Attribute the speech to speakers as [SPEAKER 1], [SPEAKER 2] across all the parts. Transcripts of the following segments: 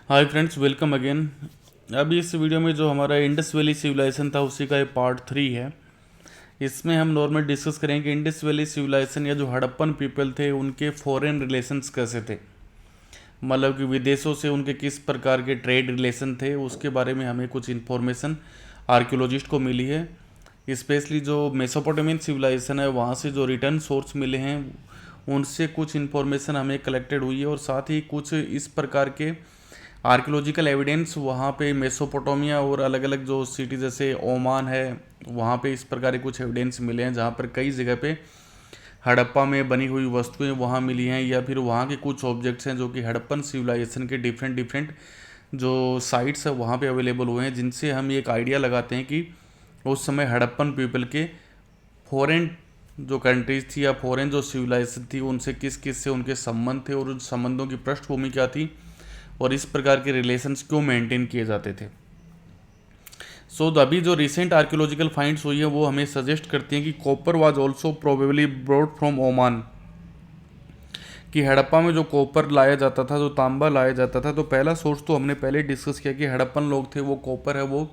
[SPEAKER 1] Hi friends, welcome again. अभी इस video में जो हमारा इंडस वैली सिविलाइजेशन था उसी का ये पार्ट 3 है। इसमें हम नॉर्मल डिस्कस करेंगे इंडस वैली सिविलाइजेशन या जो हड़प्पन पीपल थे उनके फॉरेन रिलेशंस कैसे थे, मतलब कि विदेशों से उनके किस प्रकार के ट्रेड रिलेशन थे, उसके बारे में हमें कुछ इन्फॉर्मेशन आर्कियोलॉजिस्ट को मिली है। स्पेशली जो मेसोपोटामियन सिविलाइजेशन है वहाँ से जो रिटर्न सोर्स मिले हैं उनसे कुछ इन्फॉर्मेशन हमें कलेक्टेड हुई है, और साथ ही कुछ इस प्रकार के आर्कियोलॉजिकल एविडेंस वहाँ पे मेसोपोटामिया और अलग अलग जो सिटी जैसे ओमान है वहाँ पे इस प्रकार के कुछ एविडेंस मिले हैं, जहाँ पर कई जगह पे हड़प्पा में बनी हुई वस्तुएं वहाँ मिली हैं, या फिर वहाँ के कुछ ऑब्जेक्ट्स हैं जो कि हड़प्पन सिविलाइजेशन के डिफरेंट डिफरेंट जो साइट्स है वहाँ पे अवेलेबल हुए हैं, जिनसे हम एक आइडिया लगाते हैं कि उस समय हड़प्पन पीपल के फॉरेन जो कंट्रीज थी या फॉरेन जो सिविलाइजेशन थी उनसे किस किस से उनके संबंध थे, और उन संबंधों की पृष्ठभूमि क्या थी, और इस प्रकार के रिलेशंस क्यों मेंटेन किए जाते थे। अभी जो रिसेंट आर्कियोलॉजिकल फाइंड्स हुई है वो हमें सजेस्ट करती हैं कि copper was also probably broad from Oman, कि हड़प्पा में जो कॉपर लाया जाता था, जो तांबा लाया जाता था, तो पहला सोर्स तो हमने पहले डिस्कस किया कि हड़प्पन लोग थे वो कॉपर है वो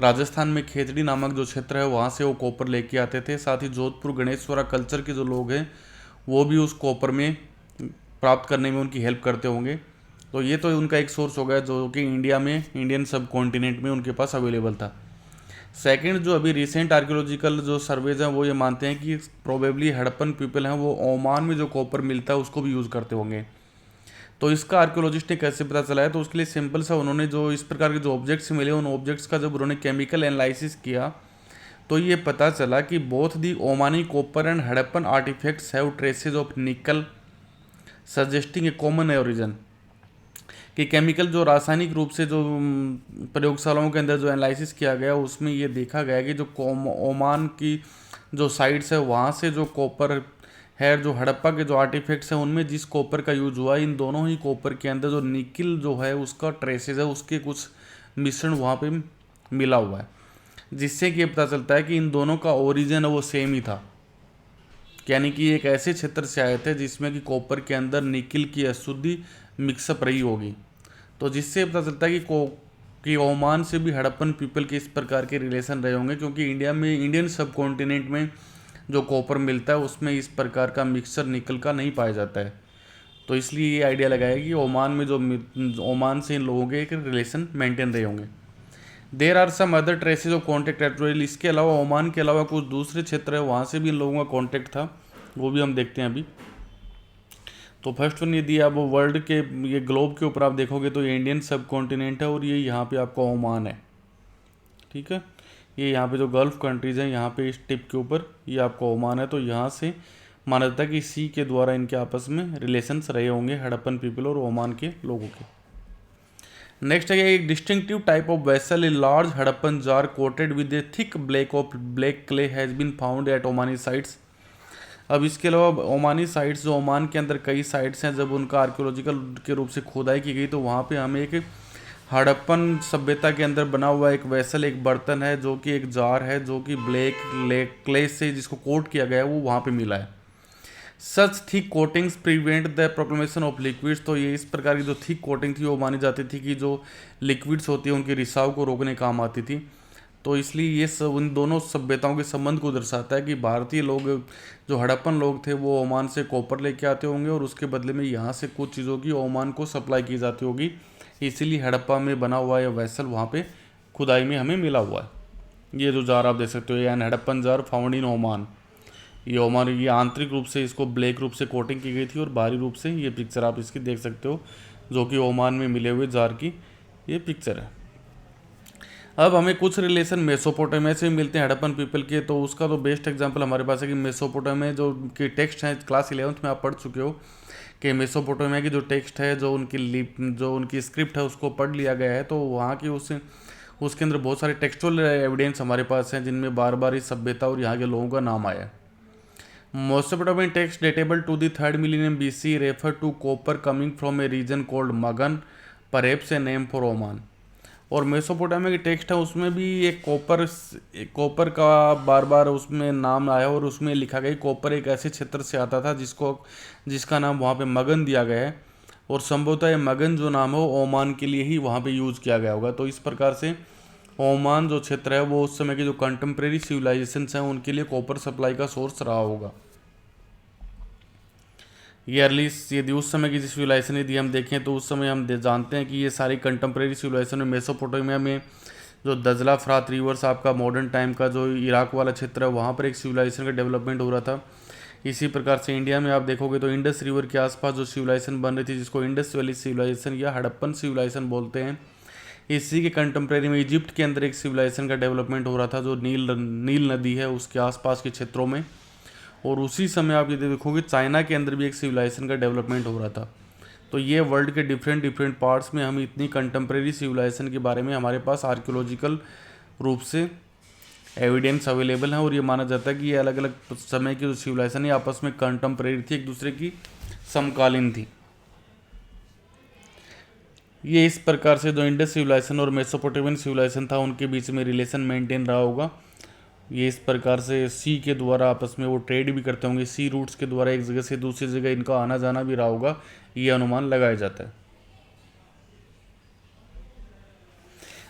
[SPEAKER 1] राजस्थान में खेतड़ी नामक जो क्षेत्र है वहाँ से वो कॉपर लेके आते थे। साथ ही जोधपुर गणेश्वरा कल्चर के जो लोग हैं वो भी उस कॉपर में प्राप्त करने में उनकी हेल्प करते होंगे। तो ये तो उनका एक सोर्स हो गया जो कि इंडिया में, इंडियन सब कॉन्टिनेंट में उनके पास अवेलेबल था। सेकंड, जो अभी रिसेंट आर्कियोलॉजिकल जो सर्वेज हैं वो ये मानते हैं कि प्रोबेबली हड़प्पन पीपल हैं वो ओमान में जो कॉपर मिलता है उसको भी यूज़ करते होंगे। तो इसका आर्कियोलॉजिस्ट ने कैसे पता चला है, तो उसके लिए सिंपल सा उन्होंने जो इस प्रकार के जो ऑब्जेक्ट्स मिले उन ऑब्जेक्ट्स का जब उन्होंने केमिकल एनालिसिस किया तो ये पता चला कि both the Omani copper and Harappan artefacts have traces of nickel suggesting a common origin, कि केमिकल जो रासायनिक रूप से जो प्रयोगशालाओं के अंदर जो एनालिसिस किया गया उसमें ये देखा गया कि जो ओमान की जो साइट्स है वहाँ से जो कॉपर है, जो हड़प्पा के जो आर्टिफैक्ट्स हैं उनमें जिस कॉपर का यूज हुआ इन दोनों ही कॉपर के अंदर जो निकिल जो है उसका ट्रेसेज है, उसके कुछ मिश्रण वहाँ पे मिला हुआ है, जिससे कि ये पता चलता है कि इन दोनों का ओरिजिन है वो सेम ही था। यानी कि एक ऐसे क्षेत्र से आए थे जिसमें कि कॉपर के अंदर निकिल की अशुद्धि मिक्सअप रही होगी। तो जिससे पता चलता है कि ओमान से भी हड़प्पन पीपल के इस प्रकार के रिलेशन रहे होंगे, क्योंकि इंडिया में, इंडियन सब कॉन्टिनेंट में जो कॉपर मिलता है उसमें इस प्रकार का मिक्सचर निकल का नहीं पाया जाता है। तो इसलिए ये आइडिया लगाया कि ओमान में जो ओमान से इन लोगों के एक रिलेशन मेंटेन रहे होंगे। There are some other traces of contact territorial, इसके अलावा ओमान के अलावा कुछ दूसरे क्षेत्र है वहाँ से भी इन लोगों का कॉन्टैक्ट था, वो भी हम देखते हैं अभी। तो फर्स्ट वन, यदि आप वर्ल्ड के ये ग्लोब के ऊपर आप देखोगे तो ये इंडियन सब कॉन्टिनेंट है, और ये यहाँ पे आपका ओमान है। ठीक है, ये यहाँ पे जो गल्फ कंट्रीज़ हैं यहाँ पे इस टिप के ऊपर ये आपका ओमान है। तो यहाँ से माना जाता है कि सी के द्वारा इनके आपस में रिलेशंस रहे होंगे हड़प्पन पीपल और ओमान के लोगों के। नेक्स्ट है एक distinctive type of vessel, a large Harappan jar coated with a thick black clay has been found at Omani sites. अब इसके अलावा ओमानी साइट्स, जो ओमान के अंदर कई साइट्स हैं, जब उनका आर्कियोलॉजिकल के रूप से खोदाई की गई तो वहाँ पे हमें एक हड़प्पन सभ्यता के अंदर बना हुआ एक वेसल, एक बर्तन है जो कि एक जार है जो कि ब्लैक क्ले से जिसको कोट किया गया है वो वहाँ पे मिला है। Such thick coatings prevent the proclamation of liquids, तो ये इस प्रकार की जो थिक कोटिंग थी वो मानी जाती थी कि जो लिक्विड्स होती है उनके रिसाव को रोकने काम आती थी। तो इसलिए ये सब उन दोनों सभ्यताओं के संबंध को दर्शाता है कि भारतीय लोग, जो हड़प्पन लोग थे, वो ओमान से कॉपर लेके आते होंगे और उसके बदले में यहाँ से कुछ चीज़ों की ओमान को सप्लाई की जाती होगी। इसीलिए हड़प्पा में बना हुआ यह वेसल वहाँ पे खुदाई में हमें मिला हुआ है। ये जो जार आप देख सकते हो, an Harappan jar found in Oman, ये ओमान, ये आंतरिक रूप से इसको ब्लैक रूप से कोटिंग की गई थी और बाहरी रूप से ये पिक्चर आप इसकी देख सकते हो जो कि ओमान में मिले हुए जार की ये पिक्चर है। अब हमें कुछ रिलेशन मेसोपोटामिया से भी मिलते हैं हड़प्पन पीपल के, तो उसका तो बेस्ट एग्जांपल हमारे पास है कि मेसोपोटामिया जो के टेक्स्ट हैं क्लास 11th में आप पढ़ चुके हो कि मेसोपोटामिया की जो टेक्स्ट है, जो उनकी लिप, जो उनकी स्क्रिप्ट है उसको पढ़ लिया गया है। तो वहाँ की उसके अंदर बहुत सारे टेक्सचुअल एविडेंस हमारे पास हैं जिनमें बार बार इस सभ्यता और यहाँ के लोगों का नाम आया है। Mesopotamian text datable to the 3rd millennium BC refer to copper coming from a region called Magan, perhaps a name for Oman। और मेसोपोटामिया की टेक्स्ट है उसमें भी एक कॉपर का बार बार उसमें नाम आया और उसमें लिखा गया कॉपर एक ऐसे क्षेत्र से आता था जिसका नाम वहाँ पे मगन दिया गया है। और संभवतः ये मगन जो नाम है वो ओमान के लिए ही वहाँ पे यूज़ किया गया होगा। तो इस प्रकार से ओमान जो क्षेत्र है वो उस समय के जो कंटेम्प्रेरी सिविलाइजेशंस हैं उनके लिए कॉपर सप्लाई का सोर्स रहा होगा। ये अर्लीस्ट यदि उस समय की सिविलाइजेशन यदि हम देखें तो उस समय हम जानते हैं कि ये सारी कंटेम्प्रेरी सिविलाइजेशन में मेसोपोटामिया में जो दजला फरात रिवर्स आपका मॉडर्न टाइम का जो इराक वाला क्षेत्र है वहाँ पर एक सिविलाइजेशन का डेवलपमेंट हो रहा था। इसी प्रकार से इंडिया में आप देखोगे तो इंडस रिवर के आसपास जो सिविलाइजेशन बन रही थी जिसको इंडस वैली सिविलाइजेशन या हड़प्पन सिविलाइजेशन बोलते हैं, इसी के कंटेम्प्रेरी में इजिप्ट के अंदर एक सिविलाइजेशन का डेवलपमेंट हो रहा था जो नील नदी है उसके आसपास के क्षेत्रों में। और उसी समय आप ये देखोगे चाइना के अंदर भी एक सिविलाइजेशन का डेवलपमेंट हो रहा था। तो ये वर्ल्ड के डिफरेंट पार्ट्स में हम इतनी कंटेम्प्रेरी सिविलाइजेशन के बारे में हमारे पास आर्कियोलॉजिकल रूप से एविडेंस अवेलेबल है और ये माना जाता है कि ये अलग अलग समय की जो सिविलाइजेशन है आपस में कंटेम्प्रेरी थी, एक दूसरे की समकालीन थी। ये इस प्रकार से जो इंडस सिविलाइजेशन और मेसोपोटामियन सिविलाइजेशन था उनके बीच में रिलेशन मेंटेन रहा होगा। ये इस प्रकार से सी के द्वारा आपस में वो ट्रेड भी करते होंगे, सी रूट्स के द्वारा एक जगह से दूसरी जगह इनका आना जाना भी रहा होगा, ये अनुमान लगाया जाता है।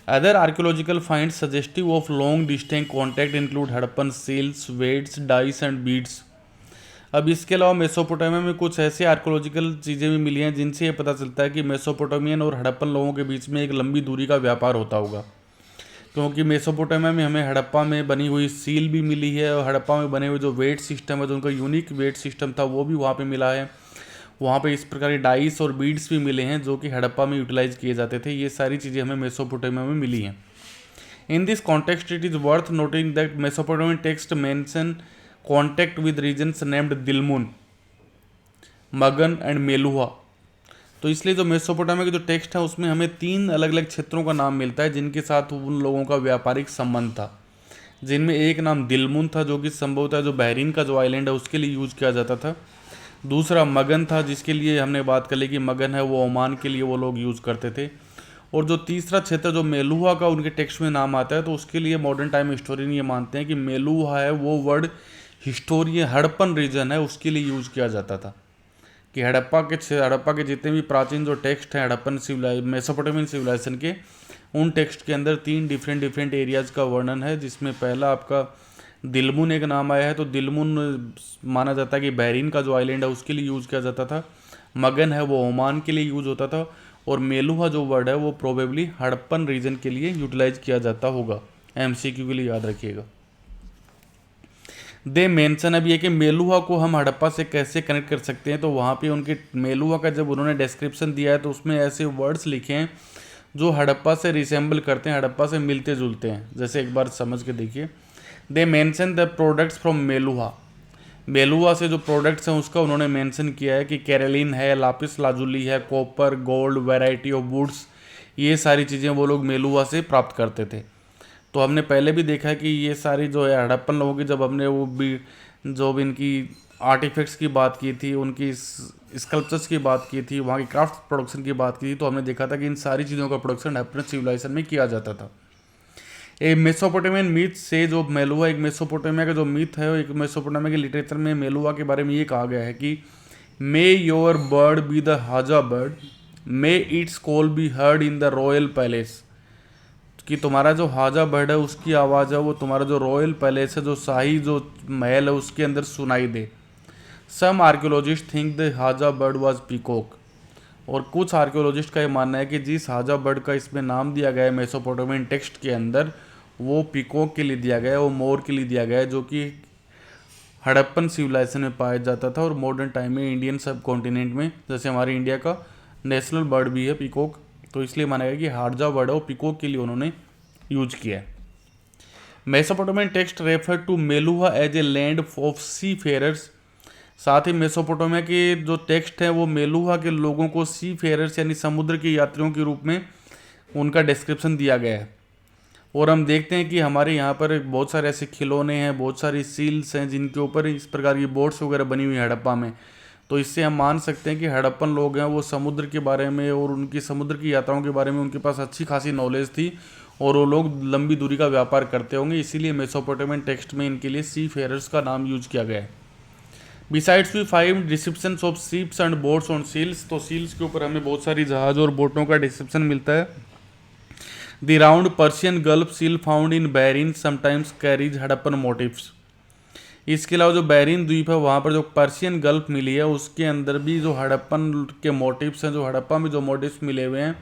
[SPEAKER 1] Other archaeological find suggestive of long distance contact include Harappan seals, weights, dice and beads. अब इसके अलावा मेसोपोटामिया में कुछ ऐसे आर्कियोलॉजिकल चीज़ें भी मिली हैं जिनसे ये पता चलता है कि मेसोपोटामियन और हड़प्पन लोगों के बीच में एक लंबी दूरी का व्यापार होता होगा, क्योंकि मेसोपोटामिया में हमें हड़प्पा में बनी हुई सील भी मिली है और हड़प्पा में बने हुए जो वेट सिस्टम है जो उनका यूनिक वेट सिस्टम था वो भी वहाँ पे मिला है। वहाँ पे इस प्रकार के डाइस और बीड्स भी मिले हैं जो कि हड़प्पा में यूटिलाइज किए जाते थे। ये सारी चीज़ें हमें मेसोपोटामिया में मिली हैं। In this context it is worth noting that Mesopotamian text mention contact with regions named Dilmun, Magan and Meluhha. तो इसलिए जो मेसोपोटामिया के जो टेक्स्ट है उसमें हमें 3 अलग अलग क्षेत्रों का नाम मिलता है जिनके साथ उन लोगों का व्यापारिक संबंध था, जिनमें एक नाम दिलमुन था जो कि संभवतः जो बहरीन का जो आइलैंड है उसके लिए यूज किया जाता था। दूसरा मगन था जिसके लिए हमने बात कर ली कि मगन है वो ओमान के लिए वो लोग यूज़ करते थे। और जो तीसरा क्षेत्र जो मेलुहा का उनके टेक्स्ट में नाम आता है तो उसके लिए मॉडर्न टाइम हिस्टोरियन ये मानते हैं कि मेलुहा है वो वर्ड हिस्टोरियन हड़प्पन रीजन है उसके लिए यूज किया जाता था, कि हड़प्पा के जितने भी प्राचीन जो टेक्स्ट हैं हड़प्पन मेसोपोटामियन सिविलाइजेशन के, उन टेक्स्ट के अंदर 3 डिफरेंट एरियाज़ का वर्णन है, जिसमें पहला आपका दिलमुन एक नाम आया है। तो दिलमुन माना जाता है कि बहरीन का जो आइलैंड है उसके लिए यूज़ किया जाता था। मगन है वो ओमान के लिए यूज़ होता था और मेलुहा जो वर्ड है वो प्रोबेबली हड़प्पन रीजन के लिए यूटिलाइज किया जाता होगा। MCQ के लिए याद रखिएगा। दे मेंशन अब ये कि मेलुहा को हम हड़प्पा से कैसे कनेक्ट कर सकते हैं, तो वहाँ पे उनके मेलुहा का जब उन्होंने डिस्क्रिप्शन दिया है तो उसमें ऐसे वर्ड्स लिखे हैं जो हड़प्पा से रिसेंबल करते हैं, हड़प्पा से मिलते जुलते हैं। जैसे एक बार समझ के देखिए, they mention the products from Meluha. Meluha से जो प्रोडक्ट्स हैं उसका उन्होंने मेंशन किया है कि कैरेलिन है, लापिस लाजुली है, copper, gold, variety of woods, ये सारी चीज़ें वो लोग मेलुहा से प्राप्त करते थे। तो हमने पहले भी देखा कि ये सारी जो है हड़प्पन लोगों की, जब हमने वो भी जो भी इनकी आर्टिफैक्ट्स की बात की थी, उनकी स्कल्पचर्स की बात की थी, वहाँ की क्राफ्ट प्रोडक्शन की बात की थी, तो हमने देखा था कि इन सारी चीज़ों का प्रोडक्शन हड़प्पन सिविलाइजेशन में किया जाता था। एक मेसोपोटामियन मिथ से जो मेलुहा, एक मेसोपोटामिया का जो मिथ है, एक मेसोपोटामिया के लिटरेचर में मेलुहा के बारे में ये कहा गया है कि may your bird be the haja bird, may its call be heard in the royal palace, कि तुम्हारा जो हाजा बर्ड है उसकी आवाज़ है वो तुम्हारा जो रॉयल पैलेस है, जो शाही जो महल है उसके अंदर सुनाई दे। Some archaeologist think the haja bird was peacock, और कुछ आर्कियोलॉजिस्ट का ये मानना है कि जिस हाजा बर्ड का इसमें नाम दिया गया है मेसोपोटामियन टेक्स्ट के अंदर, वो पीकॉक के लिए दिया गया है, वो मोर के लिए दिया गया है, जो कि हड़प्पन सिविलाइजेशन में पाया जाता था और मॉडर्न टाइम में इंडियन सब कॉन्टिनेंट में, जैसे हमारे इंडिया का नेशनल बर्ड भी है पीकॉक, तो इसलिए माना गया कि हाजा बर्ड है वो पीकॉक के लिए उन्होंने यूज किया है। Mesopotamian text refer to Meluhha as a land of seafarers. साथ ही मेसोपोटामिया के जो टेक्स्ट है वो मेलुहा के लोगों को सी फेयरर्स यानी समुद्र के यात्रियों के रूप में उनका डिस्क्रिप्शन दिया गया है। और हम देखते हैं कि हमारे यहाँ पर बहुत सारे ऐसे खिलौने हैं, बहुत सारी सील्स हैं जिनके ऊपर इस प्रकार की बोट्स वगैरह बनी हुई है हड़प्पा में। तो इससे हम मान सकते हैं कि हड़प्पन लोग हैं वो समुद्र के बारे में और उनकी समुद्र की यात्राओं के बारे में उनके पास अच्छी खासी नॉलेज थी और वो लोग लंबी दूरी का व्यापार करते होंगे, इसीलिए मेसोपोटामियन टेक्स्ट में इनके लिए सी फेयरर्स का नाम यूज किया गया है। Besides we five descriptions of ships and boats on seals, तो सील्स के ऊपर हमें बहुत सारी जहाज़ और बोटों का डिस्क्रिप्शन मिलता है। The round Persian Gulf seal found in Bahrain sometimes carries Harappan motifs. इसके अलावा जो बैरिन द्वीप है वहाँ पर जो पर्शियन गल्फ मिली है उसके अंदर भी जो हड़प्पन के मोटिव्स हैं, जो हड़प्पा में जो मोटिव्स मिले हुए हैं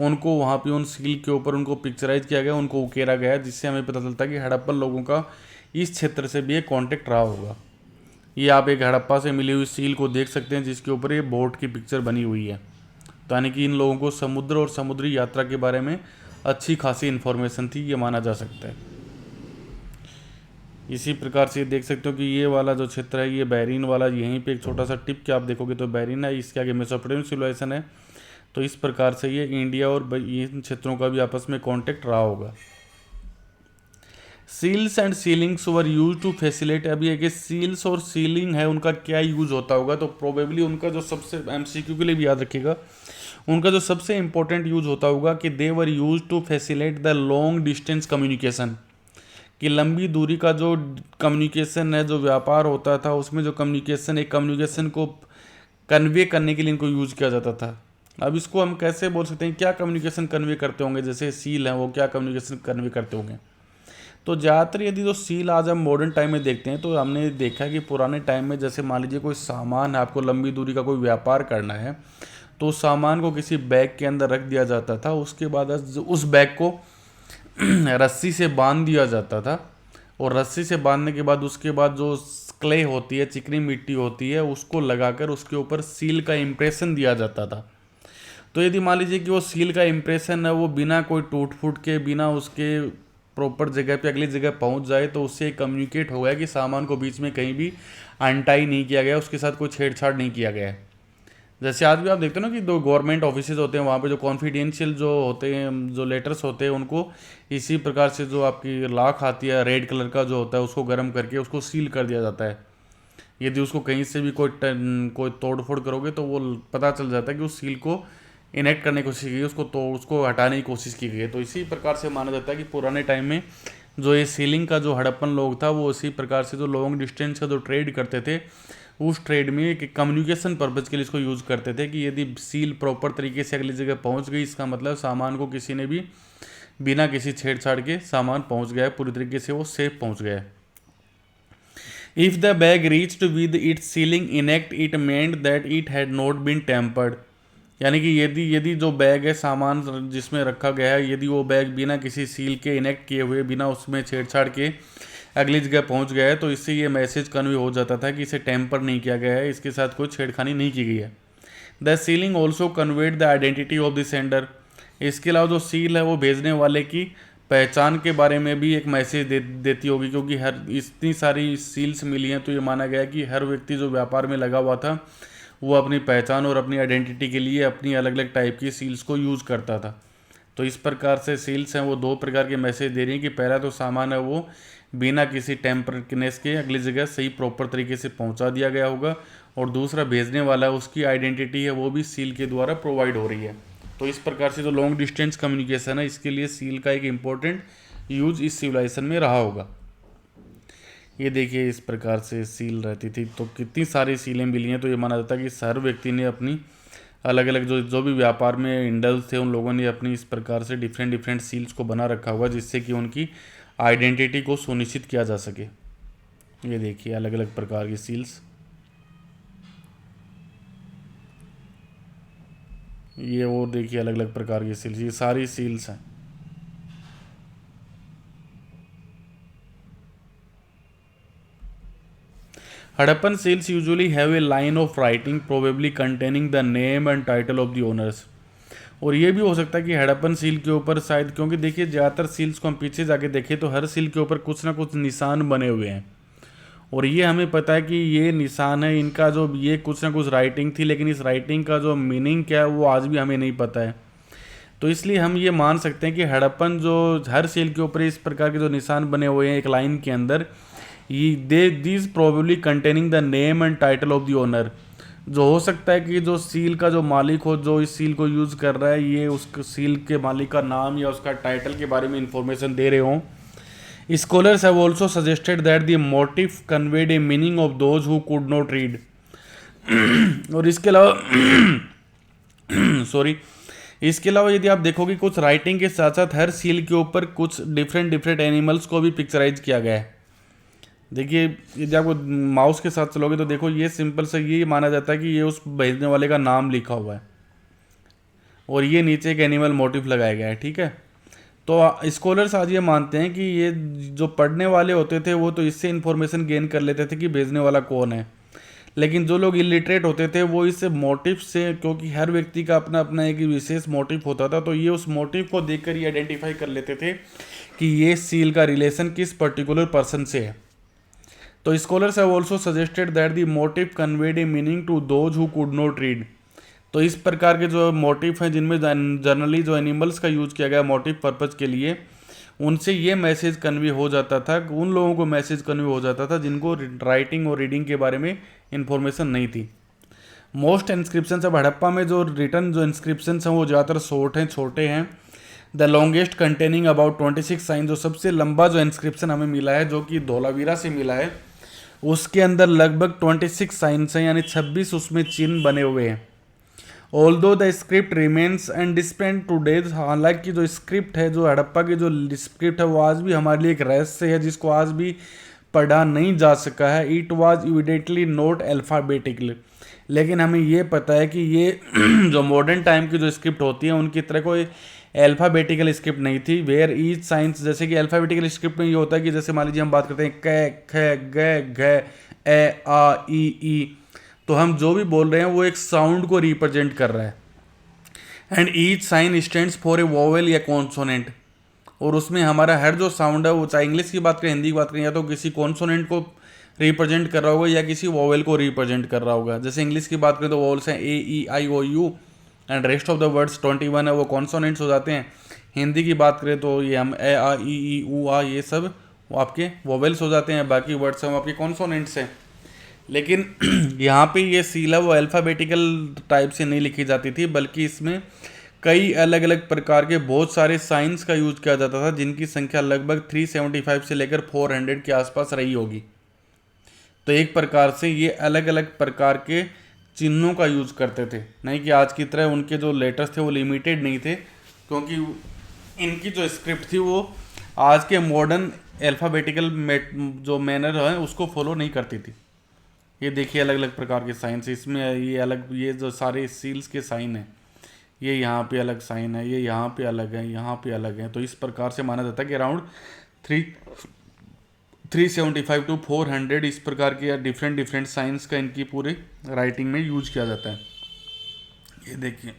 [SPEAKER 1] उनको वहाँ पे उन सील के ऊपर उनको पिक्चराइज किया गया, उनको उकेरा गया, जिससे हमें पता चलता है कि हड़प्पन लोगों का इस क्षेत्र से भी एक कॉन्टेक्ट रहा होगा। ये आप एक हड़प्पा से मिली हुई सील को देख सकते हैं जिसके ऊपर ये बोट की पिक्चर बनी हुई है। तो यानी कि इन लोगों को समुद्र और समुद्री यात्रा के बारे में अच्छी खासी इन्फॉर्मेशन थी, ये माना जा सकता है। इसी प्रकार से देख सकते हो कि ये वाला जो क्षेत्र है ये बैरिन वाला, यहीं पे एक छोटा सा टिप के आप देखोगे तो बैरिन है, इसके आगे मेसोपोटामियन सिविलाइजेशन है। तो इस प्रकार से ये इंडिया और इन क्षेत्रों का भी आपस में कांटेक्ट रहा होगा। Seals and sealings were use to facilitate, अभी है कि सील्स और सीलिंग है उनका क्या यूज होता होगा, तो प्रोबेबली उनका जो सबसे एमसीक्यू के लिए भी याद रखिएगा, उनका जो सबसे इंपॉर्टेंट यूज होता होगा कि they were use to facilitate the long distance communication, कि लंबी दूरी का जो कम्युनिकेशन है, जो व्यापार होता था उसमें जो कम्युनिकेशन, एक कम्युनिकेशन को कन्वे करने के लिए इनको यूज किया जाता था। अब इसको हम कैसे बोल सकते हैं, क्या कम्युनिकेशन कन्वे करते होंगे, जैसे सील हैं वो क्या कम्युनिकेशन कन्वे करते होंगे। तो ज़्यादातर यदि जो सील आज हम मॉडर्न टाइम में देखते हैं तो हमने देखा है कि पुराने टाइम में जैसे मान लीजिए कोई सामान है, आपको लंबी दूरी का कोई व्यापार करना है, तो उस सामान को किसी बैग के अंदर रख दिया जाता था, उसके बाद उस बैग को रस्सी से बांध दिया जाता था, और रस्सी से बांधने के बाद उसके बाद जो क्ले होती है, चिकनी मिट्टी होती है, उसको लगाकर उसके ऊपर सील का इम्प्रेशन दिया जाता था। तो यदि मान लीजिए कि वो सील का इम्प्रेशन है वो बिना कोई टूट फूट के, बिना उसके प्रॉपर जगह पे अगली जगह पहुंच जाए, तो उससे कम्युनिकेट हो गया कि सामान को बीच में कहीं भी अनटाई नहीं किया गया, उसके साथ कोई छेड़छाड़ नहीं किया गया है। जैसे आज भी आप देखते हो ना कि दो गवर्नमेंट ऑफिसेज होते हैं, वहाँ पे जो कॉन्फिडेंशियल जो होते हैं, जो लेटर्स होते हैं, उनको इसी प्रकार से जो आपकी लाख आती है रेड कलर का जो होता है उसको गर्म करके उसको सील कर दिया जाता है। यदि उसको कहीं से भी कोई तोड़ फोड़ करोगे तो वो पता चल जाता है कि उस सील को इनेक्ट करने की कोशिश की गई, उसको हटाने की कोशिश की गई है। तो इसी प्रकार से माना जाता है कि पुराने टाइम में जो ये सीलिंग का जो हड़प्पन लोग था वो इसी प्रकार से जो लॉन्ग डिस्टेंस का जो ट्रेड करते थे, उस ट्रेड में एक कम्युनिकेशन पर्पज़ के लिए इसको यूज़ करते थे कि यदि सील प्रॉपर तरीके से अगली जगह पहुंच गई, इसका मतलब सामान को किसी ने भी बिना किसी छेड़छाड़ के सामान पहुंच गया है, पूरी तरीके से वो सेफ पहुंच गया है। If the bag reached with its sealing intact it meant that it had not been tampered, यानी कि यदि जो बैग है, सामान जिसमें रखा गया है, यदि वो बैग बिना किसी सील के इनेक्ट किए हुए, बिना उसमें छेड़छाड़ के अगली जगह पहुंच गया है, तो इससे ये मैसेज कन्वे हो जाता था कि इसे टेम्पर नहीं किया गया है, इसके साथ कोई छेड़खानी नहीं की गई है। The ceiling also conveyed the identity of the sender, इसके अलावा जो सील है वो भेजने वाले की पहचान के बारे में भी एक मैसेज देती होगी, क्योंकि हर इतनी सारी सील्स मिली हैं तो ये माना गया कि हर व्यक्ति जो व्यापार में लगा हुआ था वो अपनी पहचान और अपनी आइडेंटिटी के लिए अपनी अलग अलग टाइप की सील्स को यूज़ करता था। तो इस प्रकार से सील्स हैं वो दो प्रकार के मैसेज दे रही हैं कि पहला तो सामान है वो बिना किसी टेम्परनेस के अगली जगह सही प्रॉपर तरीके से पहुंचा दिया गया होगा, और दूसरा भेजने वाला उसकी आइडेंटिटी है वो भी सील के द्वारा प्रोवाइड हो रही है। तो इस प्रकार से जो लॉन्ग डिस्टेंस कम्युनिकेशन है इसके लिए सील का एक इम्पोर्टेंट यूज इस सिविलाइजेशन में रहा होगा। ये देखिए इस प्रकार से सील रहती थी, तो कितनी सारी सीलें मिली हैं, तो ये माना जाता है कि हर व्यक्ति ने अपनी अलग अलग जो भी व्यापार में इंडल्ज थे उन लोगों ने अपनी इस प्रकार से डिफरेंट सील्स को बना रखा होगा, जिससे कि उनकी आइडेंटिटी को सुनिश्चित किया जा सके। ये देखिए अलग अलग प्रकार की सील्स, ये वो देखिए अलग अलग प्रकार की सील्स, ये सारी सील्स हैं। Harappan seals usually have a line of writing probably containing the name and title of the owners, और ये भी हो सकता है कि हड़प्पन सील के ऊपर शायद, क्योंकि देखिए ज़्यादातर सील्स को हम पीछे जाके देखें तो हर सील के ऊपर कुछ ना कुछ निशान बने हुए हैं, और ये हमें पता है कि ये निशान है इनका, जो ये कुछ ना कुछ राइटिंग थी, लेकिन इस राइटिंग का जो मीनिंग क्या है वो आज भी हमें नहीं पता है। तो इसलिए हम ये मान सकते हैं कि हड़प्पन जो हर सील के ऊपर इस प्रकार के जो निशान बने हुए हैं एक लाइन के अंदर, ये these probably containing the name and title of the owner, जो हो सकता है कि जो सील का जो मालिक हो, जो इस सील को यूज़ कर रहा है, ये उस सील के मालिक का नाम या उसका टाइटल के बारे में इंफॉर्मेशन दे रहे हों। Scholars have also suggested that the motif conveyed a meaning of those who could not read. और इसके अलावा सॉरी इसके अलावा यदि आप देखोगे कुछ राइटिंग के साथ साथ हर सील के ऊपर कुछ डिफरेंट डिफरेंट एनिमल्स को भी पिक्चराइज किया गया है। देखिए यदि आपको माउस के साथ चलोगे तो देखो ये सिंपल से ये माना जाता है कि ये उस भेजने वाले का नाम लिखा हुआ है और ये नीचे एक एनिमल मोटिव लगाया गया है। ठीक है, तो स्कॉलर्स आज ये मानते हैं कि ये जो पढ़ने वाले होते थे वो तो इससे इन्फॉर्मेशन गेन कर लेते थे कि भेजने वाला कौन है, लेकिन जो लोग इलिटरेट होते थे वो इस मोटिव से, क्योंकि हर व्यक्ति का अपना अपना एक विशेष मोटिव होता था, तो ये उस मोटिव को देखकर ये आइडेंटिफाई कर लेते थे कि ये सील का रिलेशन किस पर्टिकुलर पर्सन से है। तो scholars have also suggested that the motif conveyed a meaning to those who could not read. तो इस प्रकार के जो मोटिव हैं जिनमें जनरली जो एनिमल्स का यूज़ किया गया मोटिव पर्पज़ के लिए, उनसे ये मैसेज कन्वे हो जाता था, उन लोगों को मैसेज कन्वे हो जाता था जिनको राइटिंग और रीडिंग के बारे में इंफॉर्मेशन नहीं थी। मोस्ट इंस्क्रिप्शन अब हड़प्पा में जो रिटर्न जो इंस्क्रिप्शन हैं वो ज़्यादातर शॉर्ट हैं, छोटे हैं। The longest containing about 26 sign, जो सबसे लंबा जो इंस्क्रिप्शन हमें मिला है जो कि धोलावीरा से मिला है, उसके अंदर लगभग 26 साइंस हैं, यानी 26 उसमें चिन्ह बने हुए हैं। Although the script remains undeciphered today, हालांकि जो स्क्रिप्ट है, जो हड़प्पा की जो स्क्रिप्ट है वो आज भी हमारे लिए एक रहस्य है जिसको आज भी पढ़ा नहीं जा सका है। इट वॉज इविडेंटली नोट अल्फ़ाबेटिकल, लेकिन हमें ये पता है कि ये जो मॉडर्न टाइम की जो स्क्रिप्ट होती है उनकी तरह कोई अल्फ़ाबेटिकल स्क्रिप्ट नहीं थी। वेयर ईच साइंस, जैसे कि अल्फ़ाबेटिकल स्क्रिप्ट में ये होता है कि जैसे मान लीजिए हम बात करते हैं क ख ग घ ए आ ई, तो हम जो भी बोल रहे हैं वो एक साउंड को रिप्रेजेंट कर रहा है। And each sign stands for a vowel या कॉन्सोनेंट, और उसमें हमारा हर जो साउंड है वो चाहे इंग्लिश की बात करें हिंदी की बात करें, या तो किसी कॉन्सोनेंट को रिप्रेजेंट कर रहा होगा या किसी वोवेल को रिप्रेजेंट कर रहा होगा। जैसे इंग्लिश की बात करें तो वोवेल्स हैं a e i o u and rest of the words 21 है वो कॉन्सोनेंट्स हो जाते हैं। हिंदी की बात करें तो ये हम ए आ ई ऊ आ ये सब वो आपके वोवेल्स हो जाते हैं, बाकी वर्ड्स हम आपके कॉन्सोनेंट्स हैं। लेकिन यहाँ पे ये सीला वो अल्फ़ाबेटिकल टाइप से नहीं लिखी जाती थी, बल्कि इसमें कई अलग अलग प्रकार के बहुत सारे साइंस का यूज किया जाता था जिनकी संख्या लगभग 375 से लेकर 400 के आसपास रही होगी। तो एक प्रकार से ये अलग अलग प्रकार के चिन्हों का यूज करते थे, नहीं कि आज की तरह उनके जो लेटर्स थे वो लिमिटेड नहीं थे, क्योंकि इनकी जो स्क्रिप्ट थी वो आज के मॉडर्न अल्फ़ाबेटिकल जो मैनर है उसको फॉलो नहीं करती थी। ये देखिए अलग अलग प्रकार के साइन है इसमें, ये अलग, ये जो सारे सील्स के साइन हैं, ये यहाँ पे अलग साइन है, ये यहाँ पे अलग है, यहाँ पे अलग है। तो इस प्रकार से माना जाता है कि अराउंड 375 टू 400 इस प्रकार के डिफरेंट डिफरेंट साइंस का इनकी पूरी राइटिंग में यूज किया जाता है। ये देखिए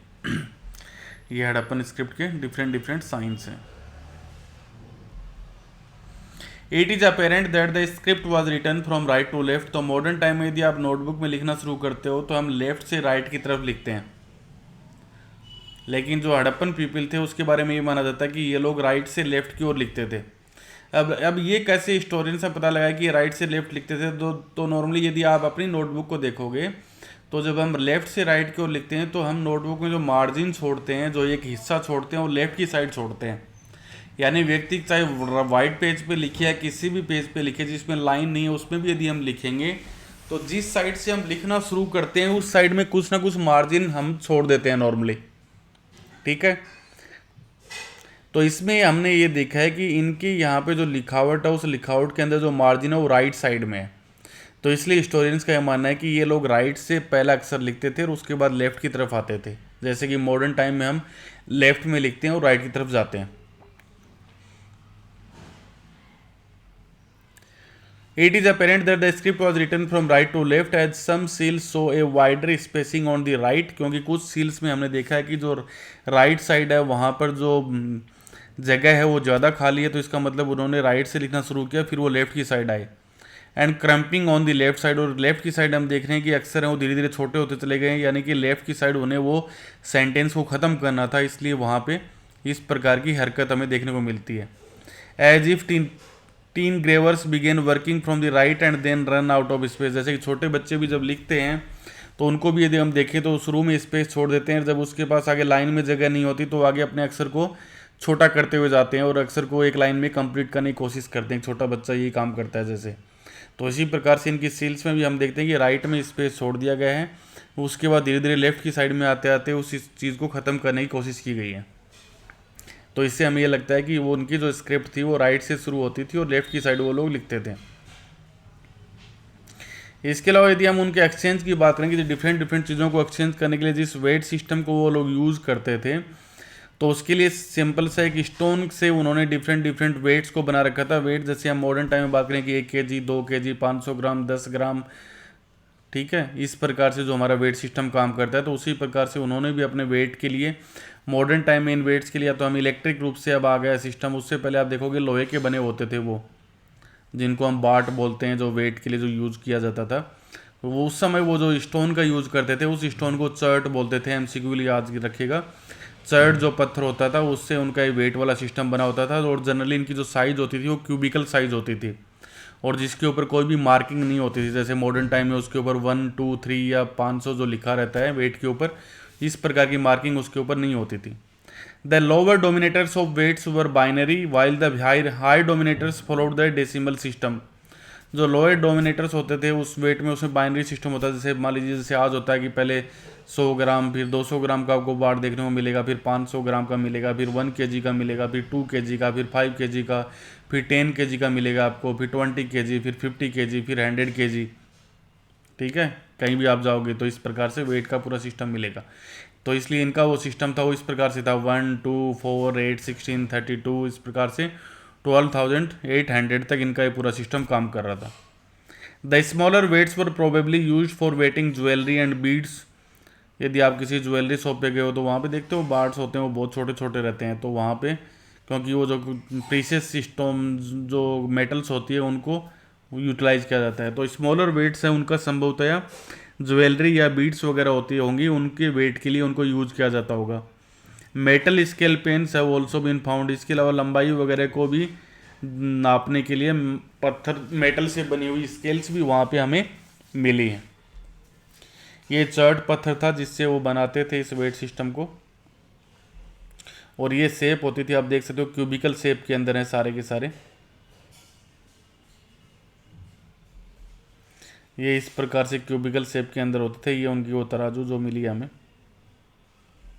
[SPEAKER 1] ये हड़प्पन स्क्रिप्ट के डिफरेंट डिफरेंट साइंस हैं। It is apparent that the script was written from right to left. तो मॉडर्न टाइम में यदि आप नोटबुक में लिखना शुरू करते हो तो हम लेफ्ट से राइट की तरफ लिखते हैं, लेकिन जो हड़प्पन पीपल थे उसके बारे में ये माना जाता है कि ये लोग राइट से लेफ्ट की ओर लिखते थे। अब ये कैसे हिस्टोरियन से पता लगा कि ये राइट से लेफ्ट लिखते थे, तो नॉर्मली यदि आप अपनी नोटबुक को देखोगे तो जब हम लेफ़्ट से राइट की ओर लिखते हैं तो हम नोटबुक में जो मार्जिन छोड़ते हैं, जो एक हिस्सा छोड़ते हैं, वो लेफ़्ट की साइड छोड़ते हैं। यानी व्यक्ति चाहे वाइट पेज पे लिखे या किसी भी पेज पे लिखे जिसमें लाइन नहीं है, उसमें भी यदि हम लिखेंगे तो जिस साइड से हम लिखना शुरू करते हैं उस साइड में कुछ ना कुछ मार्जिन हम छोड़ देते हैं नॉर्मली। ठीक है, तो इसमें हमने ये देखा है कि इनकी यहाँ पे जो लिखावट है उस लिखावट के अंदर जो मार्जिन है वो राइट साइड में है। तो इसलिए हिस्टोरियंस का यह मानना है कि ये लोग राइट से पहला अक्षर लिखते थे और उसके बाद लेफ़्ट की तरफ आते थे, जैसे कि मॉडर्न टाइम में हम लेफ़्ट में लिखते हैं और राइट की तरफ जाते हैं। It is apparent that the script was written from right to left as some seals show a wider spacing on the right, क्योंकि कुछ सील्स में हमने देखा है कि जो राइट साइड है वहाँ पर जो जगह है वो ज़्यादा खाली है, तो इसका मतलब उन्होंने राइट से लिखना शुरू किया फिर वो लेफ़्ट की साइड आए। And krumping on the left side, और लेफ़्ट की साइड हम देख रहे हैं कि अक्सर हैं वो धीरे धीरे छोटे होते चले गए हैं, यानी कि लेफ़्ट की साइड उन्हें वो सेंटेंस को ख़त्म करना था, इसलिए वहाँ पे इस प्रकार की हरकत हमें देखने को मिलती है। As if the engravers begin working from the right and then run out of space, जैसे कि छोटे बच्चे भी जब लिखते हैं तो उनको भी यदि हम देखें तो शुरू में स्पेस छोड़ देते हैं, जब उसके पास आगे लाइन में जगह नहीं होती तो आगे अपने अक्षर को छोटा करते हुए जाते हैं और अक्सर को एक लाइन में कंप्लीट करने की कोशिश करते हैं, छोटा बच्चा यही काम करता है जैसे। तो इसी प्रकार से इनकी सील्स में भी हम देखते हैं कि राइट में स्पेस छोड़ दिया गया है, उसके बाद धीरे धीरे लेफ्ट की साइड में आते आते उस चीज़ को ख़त्म करने की कोशिश की गई है। तो इससे हमें ये लगता है कि वो उनकी जो स्क्रिप्ट थी वो राइट से शुरू होती थी और लेफ्ट की साइड वो लोग लिखते थे। इसके अलावा यदि हम उनके एक्सचेंज की बात करें कि डिफरेंट डिफरेंट चीज़ों को एक्सचेंज करने के लिए जिस वेट सिस्टम को वो लोग यूज़ करते थे, तो उसके लिए सिंपल सा एक स्टोन से उन्होंने डिफरेंट डिफरेंट वेट्स को बना रखा था। वेट जैसे हम मॉडर्न टाइम में बात करें कि 1 kg, 2 kg, 500 ग्राम, 10 ग्राम, ठीक है, इस प्रकार से जो हमारा वेट सिस्टम काम करता है, तो उसी प्रकार से उन्होंने भी अपने वेट के लिए मॉडर्न टाइम में इन वेट्स के लिए तो हम इलेक्ट्रिक रूप से अब आ गया सिस्टम। उससे पहले आप देखोगे लोहे के बने होते थे वो, जिनको हम बाट बोलते हैं, जो वेट के लिए जो यूज़ किया जाता था। तो वो उस समय वो जो स्टोन का यूज़ करते थे, उस स्टोन को चर्ट बोलते थे। एमसीक्यू के लिए याद रखिएगा, चर्ट जो पत्थर होता था उससे उनका ये वेट वाला सिस्टम बना होता था। और जनरली इनकी जो साइज़ होती थी वो क्यूबिकल साइज़ होती थी, और जिसके ऊपर कोई भी मार्किंग नहीं होती थी। जैसे मॉडर्न टाइम में उसके ऊपर 1, 2, 3 या 500 जो लिखा रहता है वेट के ऊपर, इस प्रकार की मार्किंग उसके ऊपर नहीं होती थी। The lower denominators of weights were binary while the higher denominators followed the decimal system. जो लोअर डोमिनेटर्स होते थे उस वेट में उसमें बाइनरी सिस्टम होता है। जैसे मान लीजिए जैसे आज होता है कि पहले 100 ग्राम, फिर 200 ग्राम का आपको बार देखने को मिलेगा, फिर 500 ग्राम का मिलेगा, फिर 1 kg का मिलेगा, फिर 2 kg का, फिर 5 kg का, फिर 10 kg का मिलेगा आपको, फिर 20 kg, फिर 50 kg, फिर 100 kg। ठीक है, कहीं भी आप जाओगे तो इस प्रकार से वेट का पूरा सिस्टम मिलेगा। तो इसलिए इनका वो सिस्टम था वो इस प्रकार से था, 1, 2, 4, 8, 16, 32, इस प्रकार से 12,800 तक इनका ये पूरा सिस्टम काम कर रहा था। The smaller weights were probably use for weighing jewellery and beads. यदि आप किसी ज्वेलरी शॉप पे गए हो तो वहाँ पे देखते हो बार्ड्स होते हैं, वो बहुत छोटे छोटे रहते हैं। तो वहाँ पे क्योंकि वो जो प्रीशियस सिस्टम जो मेटल्स होती है उनको यूटिलाइज किया जाता है, तो स्मॉलर वेट्स है उनका संभवतया ज्वेलरी या बीड्स वगैरह होती होंगी, उनके वेट के लिए उनको यूज किया जाता होगा। Metal scale pans have also been found. इसके अलावा लंबाई वगैरह को भी नापने के लिए पत्थर मेटल से बनी हुई स्केल्स भी वहाँ पे हमें मिली हैं। ये चर्ट पत्थर था जिससे वो बनाते थे इस वेट सिस्टम को, और ये शेप होती थी, आप देख सकते हो क्यूबिकल शेप के अंदर है सारे के सारे। ये इस प्रकार से क्यूबिकल शेप के अंदर होते थे। ये उनकी वो तराजू जो मिली हमें।